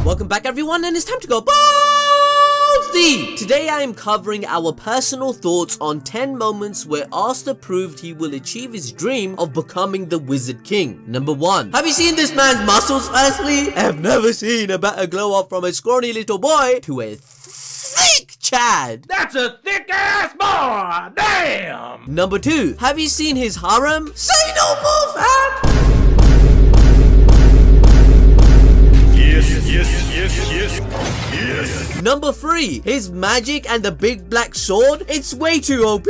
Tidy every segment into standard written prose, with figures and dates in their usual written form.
Welcome back everyone, and it's time to go balls deep. Today I am covering our personal thoughts on 10 moments where Asta proved he will achieve his dream of becoming the Wizard King. Number 1. Have you seen this man's muscles firstly? I have never seen a better glow up from a scrawny little boy to a thick Chad. That's a thick ass boy! Damn! Number 2. Have you seen his harem? Say no more, fam! Yes. Number 3. His magic and the big black sword? It's way too OP!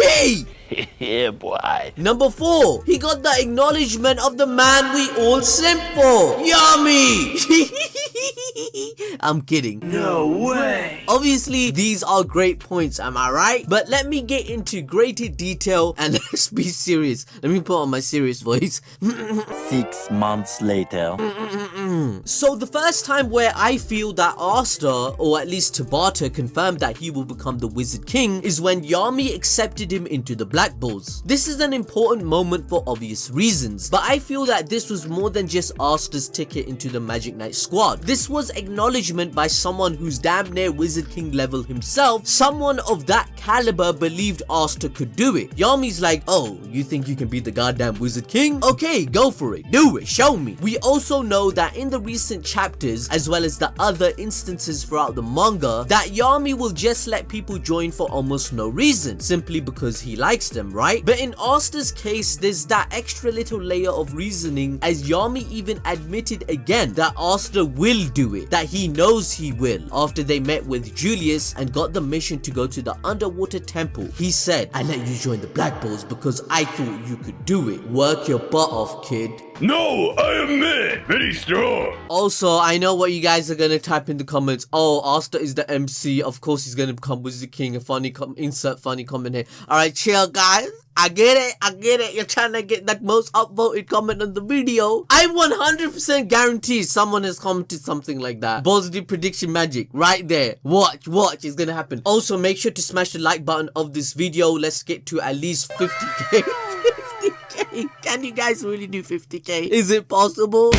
Yeah, boy. Number 4. He got the acknowledgement of the man we all simp for. Yami! I'm kidding. No way! Obviously, these are great points, am I right? But let me get into greater detail and let's be serious. Let me put on my serious voice. 6 months later. So the first time where I feel that Asta, or at least Tabata, confirmed that he will become the Wizard King is when Yami accepted him into the Black Bulls. This is an important moment for obvious reasons, but I feel that this was more than just Asta's ticket into the Magic Knight squad. This was acknowledgement by someone who's damn near Wizard King level himself. Someone of that caliber believed Asta could do it. Yami's like, oh, you think you can be the goddamn Wizard King? Okay, go for it. Do it. Show me. We also know that in the recent chapters, as well as the other instances throughout the manga, that Yami will just let people join for almost no reason, simply because he likes them, right? But in Asta's case, there's that extra little layer of reasoning, as Yami even admitted again that Asta will do it, that he knows he will. After they met with Julius and got the mission to go to the underwater temple, he said, I let you join the Black Bulls because I thought you could do it. Work your butt off, kid. No, I am very strong. Also, I know what you guys are gonna type in the comments. Oh, Asta is the MC. Of course he's gonna become Wizard King. A funny insert funny comment here. Alright, chill guys. I get it. You're trying to get that most upvoted comment on the video. I 100% guarantee someone has commented something like that. Positive prediction magic right there. Watch, it's gonna happen. Also, make sure to smash the like button of this video. Let's get to at least 50k. 50k. Can you guys really do 50k? Is it possible?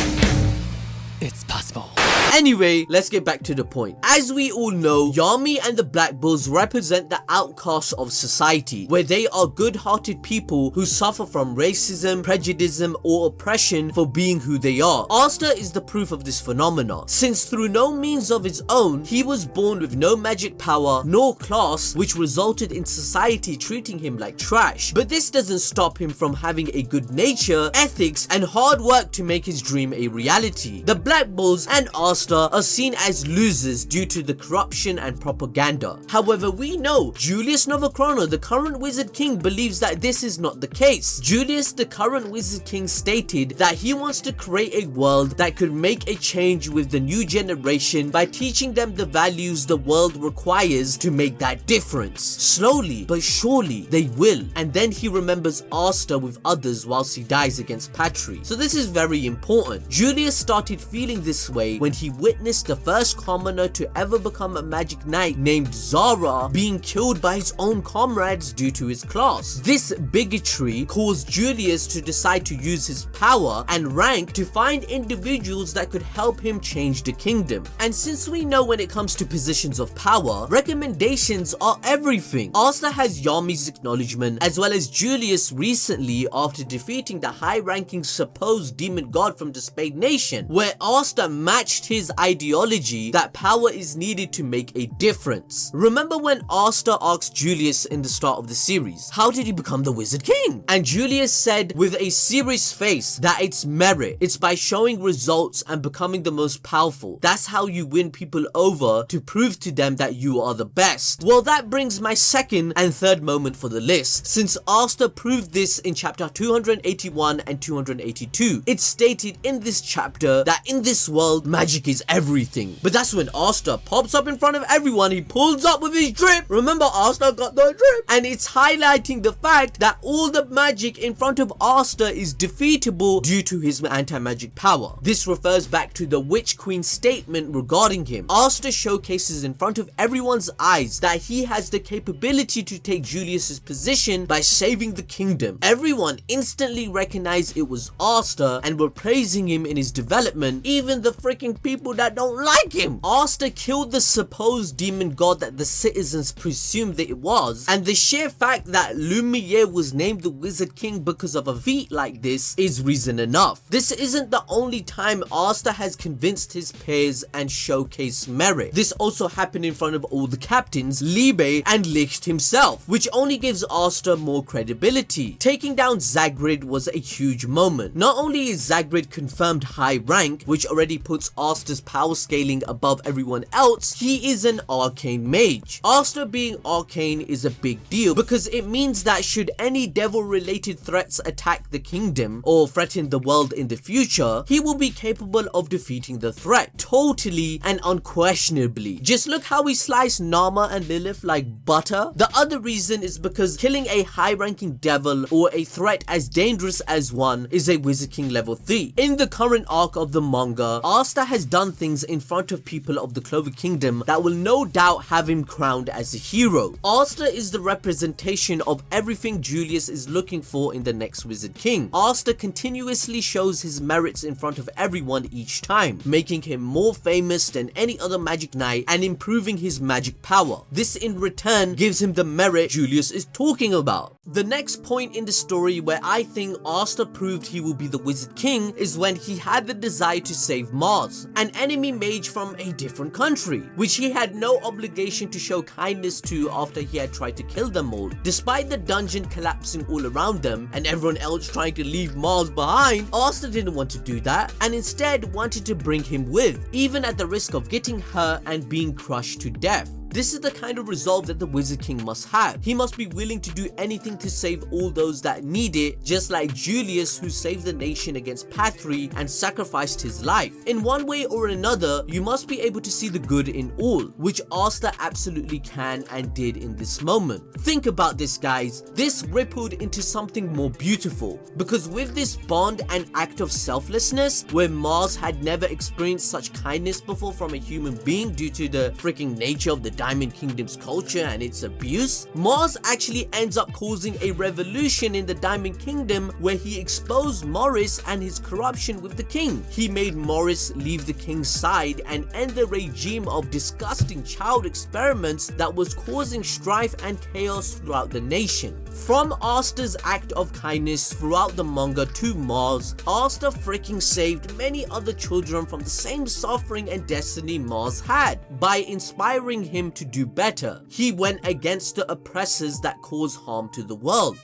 It's possible. Anyway, let's get back to the point. As we all know, Yami and the Black Bulls represent the outcasts of society, where they are good-hearted people who suffer from racism, prejudice, or oppression for being who they are. Asta is the proof of this phenomenon, since through no means of his own, he was born with no magic power nor class, which resulted in society treating him like trash. But this doesn't stop him from having a good nature, ethics, and hard work to make his dream a reality. The Black Bulls and Asta are seen as losers due to the corruption and propaganda. However, we know Julius Novachrono, the current Wizard King, believes that this is not the case. Julius, the current Wizard King, stated that he wants to create a world that could make a change with the new generation by teaching them the values the world requires to make that difference. Slowly but surely they will, and then he remembers Asta with others whilst he dies against Patry. So this is very important. Julius started feeling this way when he witnessed the first commoner to ever become a Magic Knight named Zara being killed by his own comrades due to his class. This bigotry caused Julius to decide to use his power and rank to find individuals that could help him change the kingdom. And since we know when it comes to positions of power, recommendations are everything. Asta has Yami's acknowledgement, as well as Julius recently after defeating the high-ranking supposed demon god from the Spade Nation, where Asta matched his ideology that power is needed to make a difference. Remember when Asta asked Julius in the start of the series, how did he become the Wizard King? And Julius said with a serious face that it's merit. It's by showing results and becoming the most powerful. That's how you win people over, to prove to them that you are the best. Well, that brings my second and third moment for the list, since Asta proved this in chapter 281 and 282. It's stated in this chapter that in this world, magic is everything. But that's when Asta pops up in front of everyone. He pulls up with his drip. Remember, Asta got the drip. And it's highlighting the fact that all the magic in front of Asta is defeatable due to his anti-magic power. This refers back to the Witch Queen's statement regarding him. Asta showcases in front of everyone's eyes that he has the capability to take Julius's position by saving the kingdom. Everyone instantly recognized it was Asta and were praising him in his development. Even the freaking people people that don't like him. Asta killed the supposed demon god that the citizens presumed that it was, and the sheer fact that Lumiere was named the Wizard King because of a feat like this is reason enough. This isn't the only time Asta has convinced his peers and showcased merit. This also happened in front of all the captains, Liebe and Licht himself, which only gives Asta more credibility. Taking down Zagrid was a huge moment. Not only is Zagrid confirmed high rank, which already puts Asta's power scaling above everyone else, he is an arcane mage. Asta being arcane is a big deal because it means that should any devil related threats attack the kingdom or threaten the world in the future, he will be capable of defeating the threat totally and unquestionably. Just look how he sliced Naamah and Lilith like butter. The other reason is because killing a high ranking devil or a threat as dangerous as one is a Wizard King level 3. In the current arc of the manga, Asta has done things in front of people of the Clover Kingdom that will no doubt have him crowned as a hero. Asta is the representation of everything Julius is looking for in the next Wizard King. Asta continuously shows his merits in front of everyone each time, making him more famous than any other magic knight and improving his magic power. This in return gives him the merit Julius is talking about. The next point in the story where I think Asta proved he will be the Wizard King is when he had the desire to save Mars, an enemy mage from a different country, which he had no obligation to show kindness to after he had tried to kill them all. Despite the dungeon collapsing all around them and everyone else trying to leave Mars behind, Asta didn't want to do that and instead wanted to bring him with, even at the risk of getting hurt and being crushed to death. This is the kind of resolve that the Wizard King must have. He must be willing to do anything to save all those that need it, just like Julius, who saved the nation against Pathri and sacrificed his life. In one way or another, you must be able to see the good in all, which Asta absolutely can and did in this moment. Think about this, guys. This rippled into something more beautiful, because with this bond and act of selflessness, where Mars had never experienced such kindness before from a human being due to the freaking nature of the Diamond Kingdom's culture and its abuse, Mars actually ends up causing a revolution in the Diamond Kingdom where he exposed Morris and his corruption with the king. He made Morris leave the king's side and end the regime of disgusting child experiments that was causing strife and chaos throughout the nation. From Asta's act of kindness throughout the manga to Mars, Asta freaking saved many other children from the same suffering and destiny Mars had by inspiring him to do better. He went against the oppressors that cause harm to the world.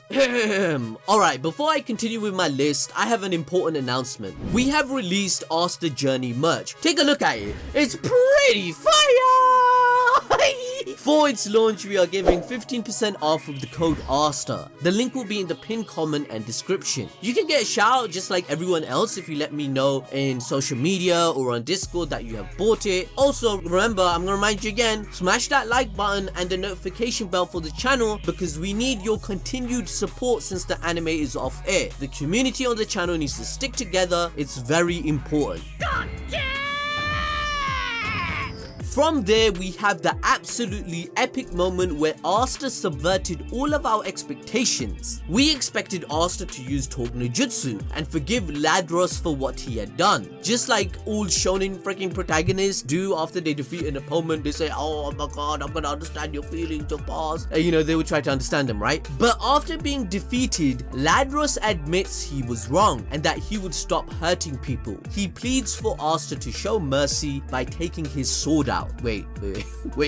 Alright, before I continue with my list, I have an important announcement. We have released Asta Journey merch. Take a look at it. It's pretty fire! For its launch, we are giving 15% off with the code ASTA. The link will be in the pinned comment and description. You can get a shout out just like everyone else if you let me know in social media or on Discord that you have bought it. Also, remember, I'm gonna remind you again, smash that like button and the notification bell for the channel because we need your continued support since the anime is off air. The community on the channel needs to stick together. It's very important. From there, we have the absolutely epic moment where Asta subverted all of our expectations. We expected Asta to use Talk no Jutsu and forgive Ladros for what he had done. Just like all shonen freaking protagonists do after they defeat an opponent, they say, oh my god, I'm gonna understand your feelings, your past. And, you know, they would try to understand them, right? But after being defeated, Ladros admits he was wrong and that he would stop hurting people. He pleads for Asta to show mercy by taking his sword out. Wait,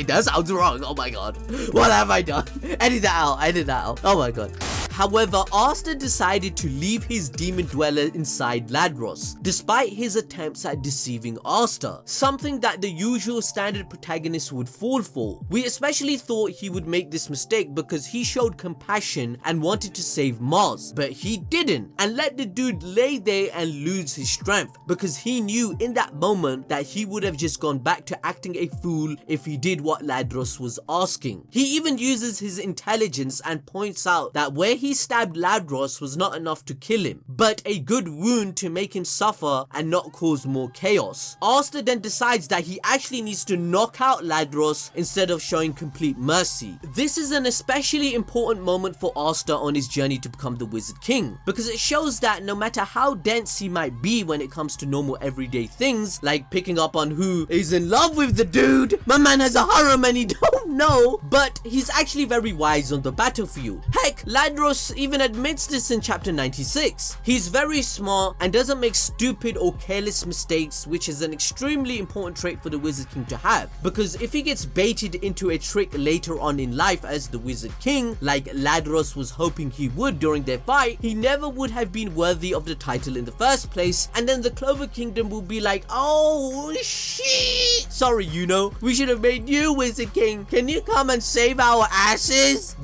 that sounds wrong. Oh my god. What have I done? Edit that out. Oh my god. However, Asta decided to leave his demon dweller inside Ladros, despite his attempts at deceiving Asta, something that the usual standard protagonist would fall for. We especially thought he would make this mistake because he showed compassion and wanted to save Mars, but he didn't, and let the dude lay there and lose his strength, because he knew in that moment that he would have just gone back to acting a fool if he did what Ladros was asking. He even uses his intelligence and points out that where he he stabbed Ladros was not enough to kill him, but a good wound to make him suffer and not cause more chaos. Asta then decides that he actually needs to knock out Ladros instead of showing complete mercy. This is an especially important moment for Asta on his journey to become the Wizard King, because it shows that no matter how dense he might be when it comes to normal everyday things, like picking up on who is in love with the dude, my man has a harem and he don't know, but he's actually very wise on the battlefield. Heck, Ladros even admits this in chapter 96. He's very smart and doesn't make stupid or careless mistakes, which is an extremely important trait for the Wizard King to have, because if he gets baited into a trick later on in life as the Wizard King, like Ladros was hoping he would during their fight, he never would have been worthy of the title in the first place, and then the Clover Kingdom will be like, oh shit, sorry, you know, we should have made you Wizard King. Can you come and save our asses?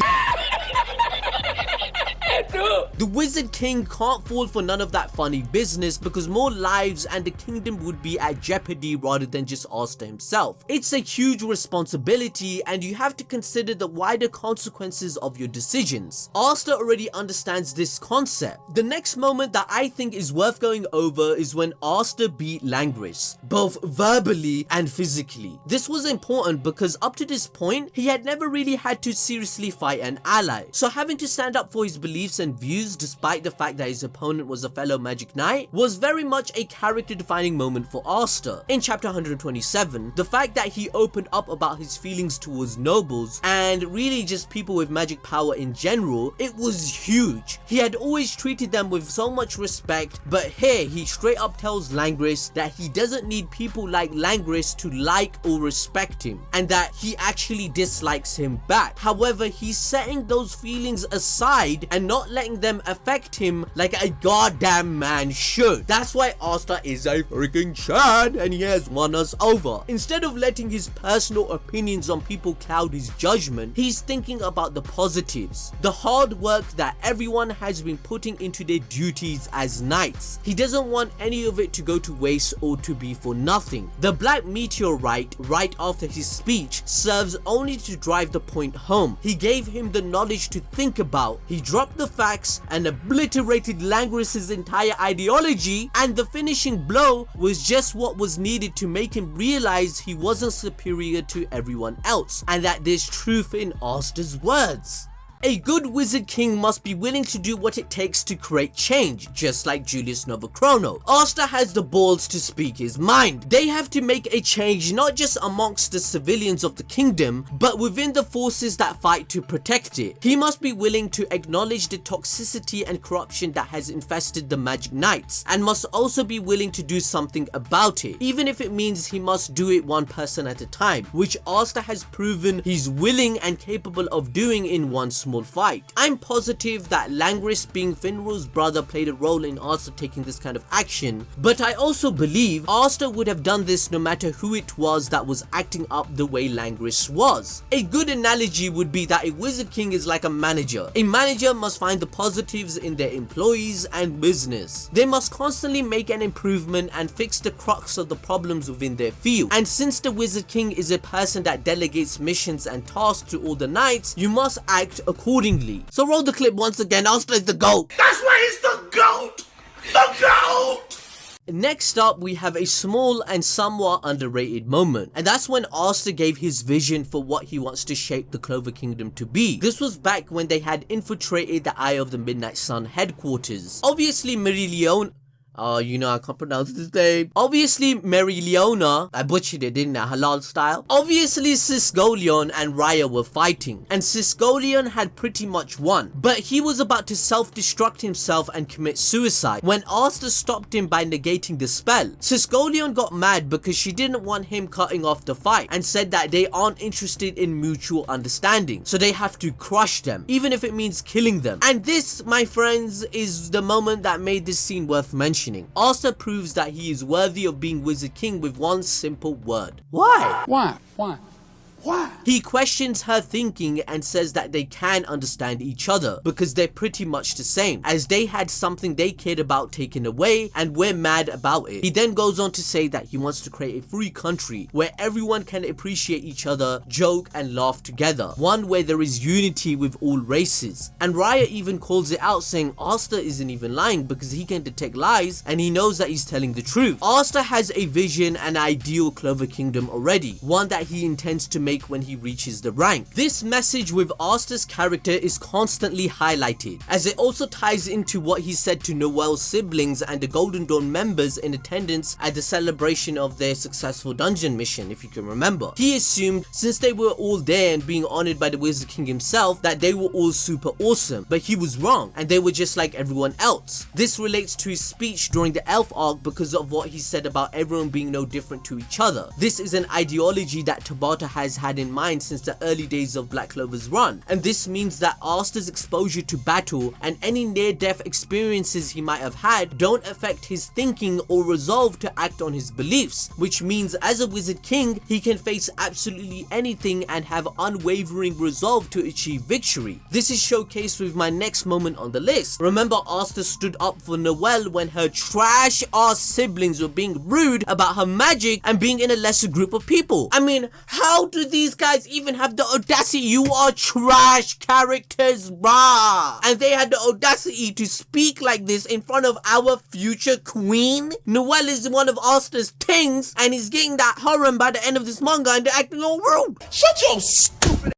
The Wizard King can't fall for none of that funny business, because more lives and the kingdom would be at jeopardy rather than just Asta himself. It's a huge responsibility and you have to consider the wider consequences of your decisions. Asta already understands this concept. The next moment that I think is worth going over is when Asta beat Langris, both verbally and physically. This was important because up to this point, he had never really had to seriously fight an ally. So having to stand up for his beliefs and views despite the fact that his opponent was a fellow magic knight was very much a character defining moment for Asta. In chapter 127, the fact that he opened up about his feelings towards nobles and really just people with magic power in general, it was huge. He had always treated them with so much respect, but here he straight up tells Langris that he doesn't need people like Langris to like or respect him, and that he actually dislikes him back. However, he's setting those feelings aside and not letting them affect him like a goddamn man should. That's why Asta is a freaking Chad and he has won us over. Instead of letting his personal opinions on people cloud his judgment, he's thinking about the positives, the hard work that everyone has been putting into their duties as knights. He doesn't want any of it to go to waste or to be for nothing. The black meteorite right after his speech serves only to drive the point home. He gave him the knowledge to think about. He dropped the facts and obliterated Langris's entire ideology, and the finishing blow was just what was needed to make him realize he wasn't superior to everyone else, and that there's truth in Asta's words. A good Wizard King must be willing to do what it takes to create change, just like Julius Novachrono. Asta has the balls to speak his mind. They have to make a change not just amongst the civilians of the kingdom, but within the forces that fight to protect it. He must be willing to acknowledge the toxicity and corruption that has infested the Magic Knights, and must also be willing to do something about it, even if it means he must do it one person at a time, which Asta has proven he's willing and capable of doing in one small fight. I'm positive that Langris, being Finral's brother, played a role in Asta taking this kind of action, but I also believe Asta would have done this no matter who it was that was acting up the way Langris was. A good analogy would be that a Wizard King is like a manager. A manager must find the positives in their employees and business. They must constantly make an improvement and fix the crux of the problems within their field. And since the Wizard King is a person that delegates missions and tasks to all the knights, you must act accordingly. So roll the clip once again. Asta is the GOAT. That's why he's the GOAT! The GOAT! Next up, we have a small and somewhat underrated moment, and that's when Asta gave his vision for what he wants to shape the Clover Kingdom to be. This was back when they had infiltrated the Eye of the Midnight Sun headquarters. Obviously, Merillion... you know I can't pronounce this name. Obviously, Merilliona, I butchered it, didn't I? Halal style. Obviously, Sisgolion and Raya were fighting, and Sisgolion had pretty much won. But he was about to self-destruct himself and commit suicide when Asta stopped him by negating the spell. Sisgolion got mad because she didn't want him cutting off the fight and said that they aren't interested in mutual understanding, so they have to crush them, even if it means killing them. And this, my friends, is the moment that made this scene worth mentioning. Asta proves that he is worthy of being Wizard King with one simple word. Why? Why? Why? He questions her thinking and says that they can understand each other because they're pretty much the same, as they had something they cared about taken away and we're mad about it. He then goes on to say that he wants to create a free country where everyone can appreciate each other, joke and laugh together, one where there is unity with all races. And Raya even calls it out, saying Asta isn't even lying because he can detect lies and he knows that he's telling the truth. Asta has a vision and ideal Clover Kingdom already, one that he intends to make when he reaches the rank. This message with Asta's character is constantly highlighted, as it also ties into what he said to Noelle's siblings and the Golden Dawn members in attendance at the celebration of their successful dungeon mission, if you can remember. He assumed since they were all there and being honored by the Wizard King himself that they were all super awesome, but he was wrong and they were just like everyone else. This relates to his speech during the Elf arc because of what he said about everyone being no different to each other. This is an ideology that Tabata has had in mind since the early days of Black Clover's run, and this means that Asta's exposure to battle and any near-death experiences he might have had don't affect his thinking or resolve to act on his beliefs, which means as a Wizard King he can face absolutely anything and have unwavering resolve to achieve victory. This is showcased with my next moment on the list. Remember, Asta stood up for Noelle when her trash ass siblings were being rude about her magic and being in a lesser group of people. I mean, how do these guys even have the audacity? You are trash characters, brah. And they had the audacity to speak like this in front of our future queen. Noelle is one of Asta's things and he's getting that harem by the end of this manga and they're acting all rude. Shut your stupid.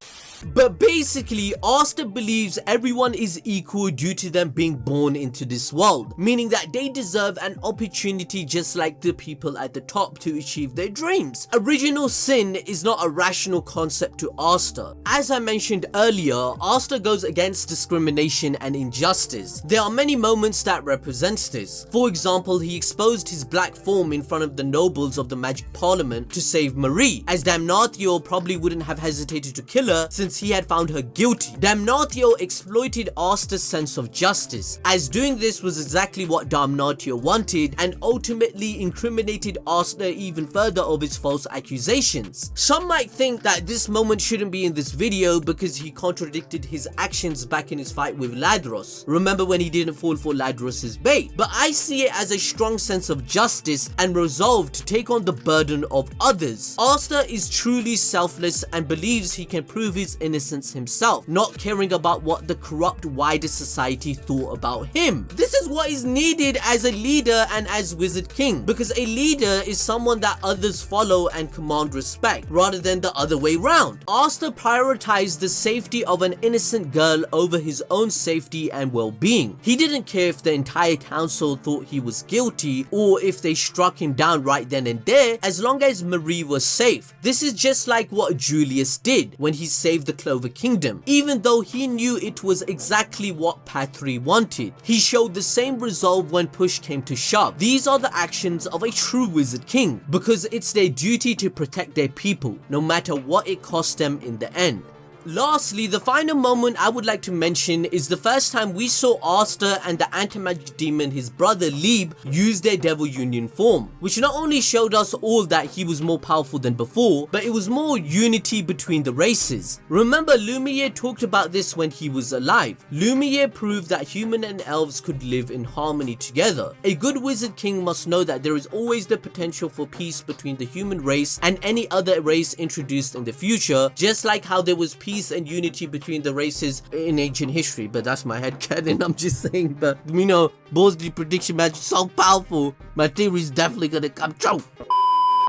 But basically, Asta believes everyone is equal due to them being born into this world, meaning that they deserve an opportunity just like the people at the top to achieve their dreams. Original sin is not a rational concept to Asta. As I mentioned earlier, Asta goes against discrimination and injustice. There are many moments that represents this. For example, he exposed his black form in front of the nobles of the Magic Parliament to save Marie, as Damnatio probably wouldn't have hesitated to kill her since he had found her guilty. Damnatio exploited Asta's sense of justice, as doing this was exactly what Damnatio wanted and ultimately incriminated Asta even further of his false accusations. Some might think that this moment shouldn't be in this video because he contradicted his actions back in his fight with Ladros. Remember when he didn't fall for Ladros's bait? But I see it as a strong sense of justice and resolve to take on the burden of others. Asta is truly selfless and believes he can prove his innocence himself, not caring about what the corrupt wider society thought about him. This is what is needed as a leader and as Wizard King, because a leader is someone that others follow and command respect, rather than the other way round. Asta prioritized the safety of an innocent girl over his own safety and well-being. He didn't care if the entire council thought he was guilty or if they struck him down right then and there, as long as Marie was safe. This is just like what Julius did when he saved the Clover Kingdom. Even though he knew it was exactly what Patrick wanted, he showed the same resolve when push came to shove. These are the actions of a true Wizard King, because it's their duty to protect their people, no matter what it costs them in the end. Lastly, the final moment I would like to mention is the first time we saw Asta and the anti-magic demon, his brother Liebe, use their Devil Union form, which not only showed us all that he was more powerful than before, but it was more unity between the races. Remember, Lumiere talked about this when he was alive. Lumiere proved that human and elves could live in harmony together. A good Wizard King must know that there is always the potential for peace between the human race and any other race introduced in the future, just like how there was peace and unity between the races in ancient history. But that's my headcanon, I'm just saying. But you know, Bosley prediction magic is so powerful, my theory is definitely gonna come true.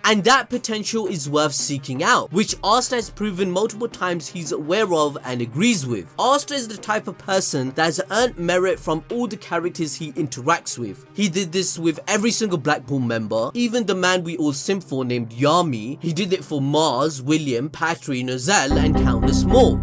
And that potential is worth seeking out, which Asta has proven multiple times he's aware of and agrees with. Asta is the type of person that has earned merit from all the characters he interacts with. He did this with every single Black Bull member, even the man we all simp for named Yami. He did it for Mars, William, Patry, Noelle, and countless more.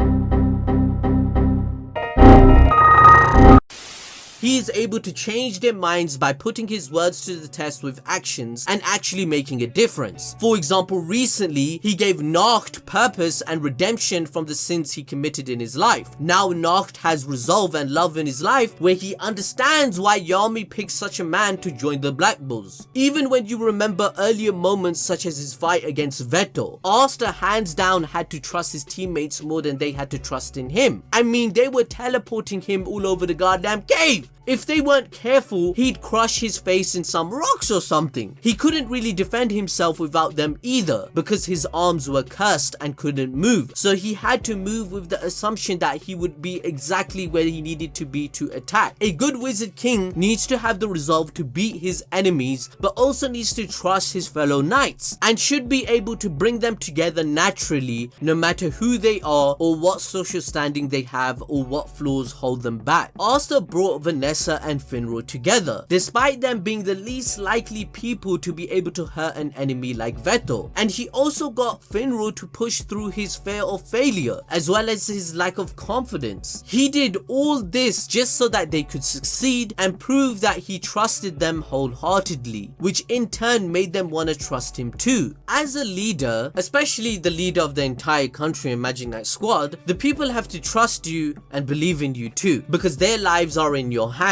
he is able to change their minds by putting his words to the test with actions and actually making a difference. For example, recently he gave Nacht purpose and redemption from the sins he committed in his life. Now Nacht has resolve and love in his life, where he understands why Yami picked such a man to join the Black Bulls. Even when you remember earlier moments such as his fight against Veto, Asta hands down had to trust his teammates more than they had to trust in him. I mean, they were teleporting him all over the goddamn cave. If they weren't careful, he'd crush his face in some rocks or something. He couldn't really defend himself without them either, because his arms were cursed and couldn't move. So he had to move with the assumption that he would be exactly where he needed to be to attack. A good Wizard King needs to have the resolve to beat his enemies, but also needs to trust his fellow knights, and should be able to bring them together naturally, no matter who they are or what social standing they have or what flaws hold them back. Asta brought Vanessa and Finrod together, despite them being the least likely people to be able to hurt an enemy like Veto. And he also got Finrod to push through his fear of failure, as well as his lack of confidence. He did all this just so that they could succeed and prove that he trusted them wholeheartedly, which in turn made them want to trust him too. As a leader, especially the leader of the entire country and Magic Knight squad, the people have to trust you and believe in you too, because their lives are in your hands.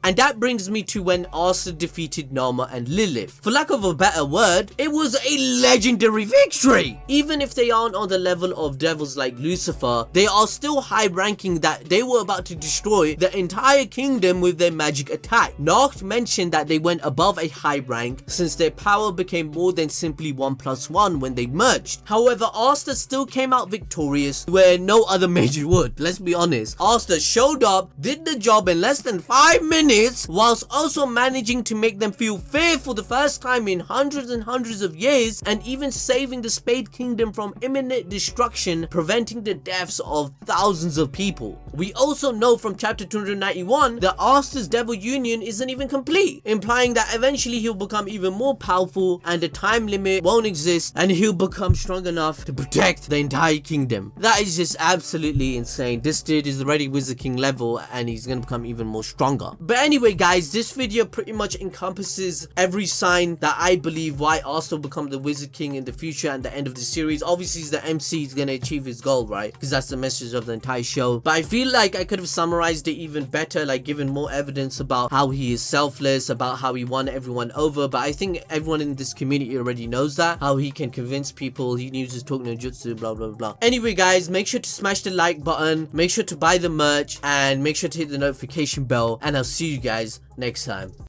And that brings me to when Asta defeated Naamah and Lilith. For lack of a better word, it was a legendary victory. Even if they aren't on the level of devils like Lucifer, they are still high ranking that they were about to destroy the entire kingdom with their magic attack. Nacht mentioned that they went above a high rank since their power became more than simply 1+1 when they merged. However, Asta still came out victorious where no other mage would. Let's be honest. Asta showed up, did the job in less than 5 minutes, whilst also managing to make them feel fear for the first time in hundreds and hundreds of years, and even saving the Spade Kingdom from imminent destruction, preventing the deaths of thousands of people. We also know from chapter 291 that Asta's Devil Union isn't even complete, implying that eventually he'll become even more powerful and the time limit won't exist and he'll become strong enough to protect the entire kingdom. That is just absolutely insane. This dude is already Wizard King level and he's gonna become even more stronger. But anyway guys, this video pretty much encompasses every sign that I believe why Asta will become the Wizard King in the future and the end of the series. Obviously the MC is gonna achieve his goal, right? Because that's the message of the entire show. But I feel like I could have summarized it even better, like given more evidence about how he is selfless, about how he won everyone over. But I think everyone in this community already knows that, how he can convince people, he uses talk no jutsu, blah blah blah. Anyway guys, make sure to smash the like button, make sure to buy the merch, and make sure to hit the notification bell, and I'll see you guys next time.